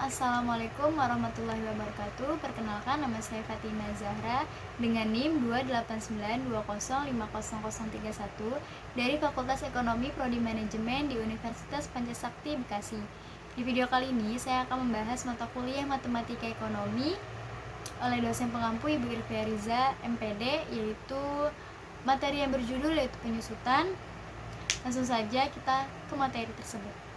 Assalamualaikum warahmatullahi wabarakatuh. Perkenalkan, nama saya Fatima Zahra dengan NIM 28920500031 dari Fakultas Ekonomi Prodi Manajemen di Universitas Pancasakti Bekasi. Di video kali ini saya akan membahas mata kuliah Matematika Ekonomi oleh dosen pengampu Ibu Irfia Riza, MPD, yaitu materi yang berjudul yaitu penyusutan. Langsung saja kita ke materi tersebut.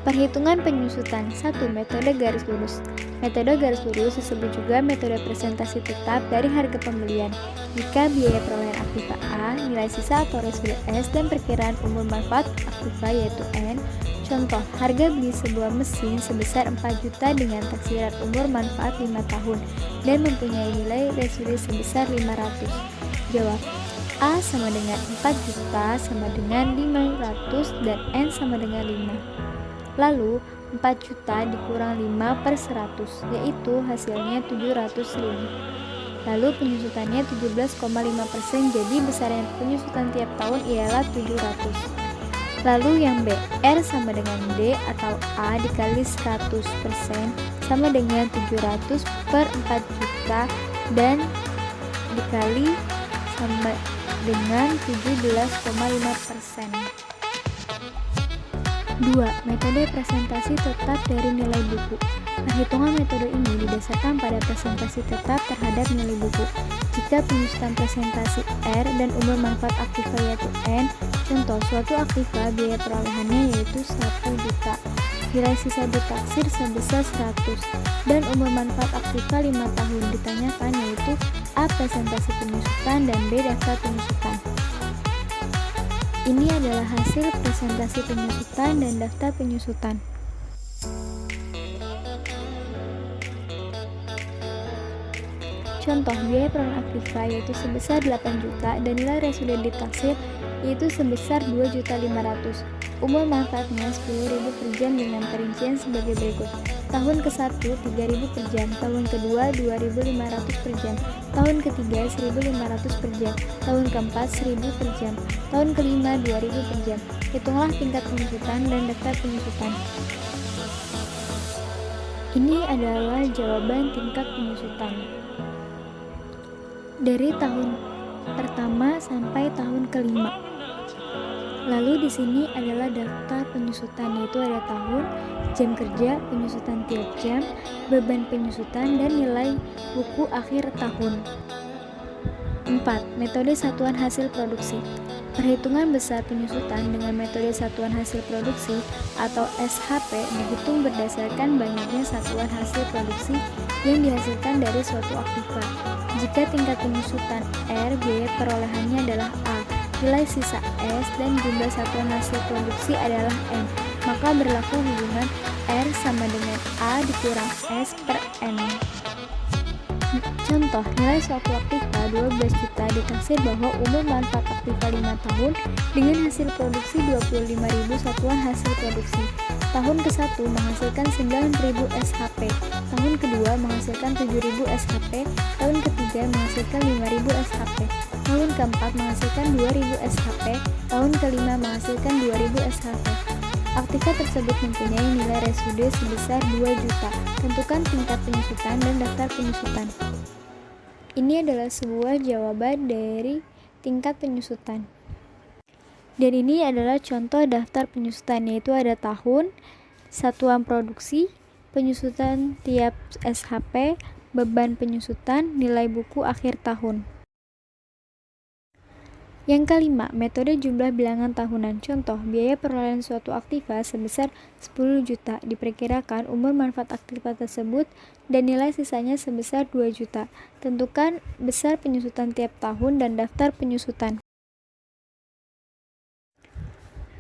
Perhitungan penyusutan 1. Metode garis lurus. Metode garis lurus disebut juga metode presentasi tetap dari harga pembelian jika biaya perolehan aktiva A, nilai sisa atau residu S, dan perkiraan umur manfaat aktiva yaitu N. Contoh, harga beli sebuah mesin sebesar 4 juta dengan taksiran umur manfaat 5 tahun dan mempunyai nilai residu sebesar 500. Jawab, A sama dengan 4 juta sama dengan 500 dan N sama dengan 5. Lalu 4 juta dikurang 5 per 100, yaitu hasilnya 700.000. Lalu penyusutannya 17,5%, jadi besarnya penyusutan tiap tahun ialah 700. Lalu yang B, R sama dengan D atau A dikali 100% sama dengan 700 per 4 juta dan dikali sama dengan 17,5%. 2. Metode presentasi tetap dari nilai buku. Perhitungan metode ini didasarkan pada presentasi tetap terhadap nilai buku. Jika penyusutan presentasi R dan umur manfaat aktiva yaitu N, contoh suatu aktiva biaya perolehannya yaitu 1 juta, nilai sisa ditaksir sebesar 100, dan umur manfaat aktiva 5 tahun ditanyakan yaitu A. Presentasi penyusutan dan B. Daftar penyusutan. Ini adalah hasil presentasi penyusutan dan daftar penyusutan. Contoh, biaya perolehan aktiva yaitu sebesar 8 juta dan nilai residu ditaksir yaitu sebesar 2.500.000. Umur manfaatnya 10.000 per jam dengan perincian sebagai berikut. Tahun ke-1 3.000 per jam, tahun kedua 2.500 per jam, tahun ketiga 1.500 per jam, tahun keempat 1.000 per jam, tahun kelima 2.000 per jam. Hitunglah tingkat penyusutan dan daftar penyusutan. Ini adalah jawaban tingkat penyusutan dari tahun pertama sampai tahun kelima. Lalu di sini adalah daftar penyusutan, yaitu ada tahun, jam kerja, penyusutan tiap jam, beban penyusutan, dan nilai buku akhir tahun. 4. Metode satuan hasil produksi. Perhitungan besar penyusutan dengan metode satuan hasil produksi atau SHP dihitung berdasarkan banyaknya satuan hasil produksi yang dihasilkan dari suatu aktiva. Jika tingkat penyusutan R, biaya perolehannya adalah A, nilai sisa S, dan jumlah satuan hasil produksi adalah N, maka berlaku hubungan R sama dengan A dikurang S per N. Contoh, nilai suatu aktiva 12 juta ditaksir bahwa umur manfaat aktiva 5 tahun dengan hasil produksi 25.000 satuan hasil produksi. Tahun ke-1 menghasilkan 9.000 SHP, tahun kedua menghasilkan 7.000 SHP, tahun ketiga menghasilkan 5.000 SHP, tahun keempat menghasilkan 2.000 SHP, tahun kelima menghasilkan 2.000 SHP. Aktiva tersebut mempunyai nilai residu sebesar 2 juta. Tentukan tingkat penyusutan dan daftar penyusutan. Ini adalah sebuah jawaban dari tingkat penyusutan. Dan ini adalah contoh daftar penyusutan, yaitu ada tahun, satuan produksi, penyusutan tiap SHP, beban penyusutan, nilai buku akhir tahun. Yang kelima, metode jumlah bilangan tahunan. Contoh, biaya perolehan suatu aktiva sebesar 10 juta. Diperkirakan umur manfaat aktiva tersebut dan nilai sisanya sebesar 2 juta. Tentukan besar penyusutan tiap tahun dan daftar penyusutan.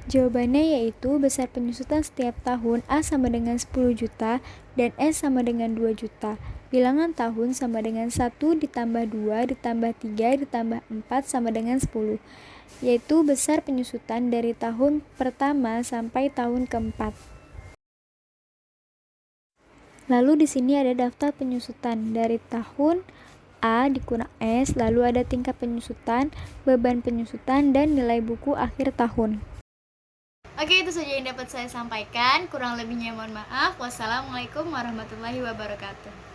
Jawabannya yaitu besar penyusutan setiap tahun A sama dengan 10 juta dan S sama dengan 2 juta. Bilangan tahun sama dengan 1 ditambah 2 ditambah 3 ditambah 4 sama dengan 10, yaitu besar penyusutan dari tahun pertama sampai tahun keempat. Lalu di sini ada daftar penyusutan dari tahun A dikurang S, lalu ada tingkat penyusutan, beban penyusutan, dan nilai buku akhir tahun. Oke, itu saja yang dapat saya sampaikan. Kurang lebihnya mohon maaf. Wassalamualaikum warahmatullahi wabarakatuh.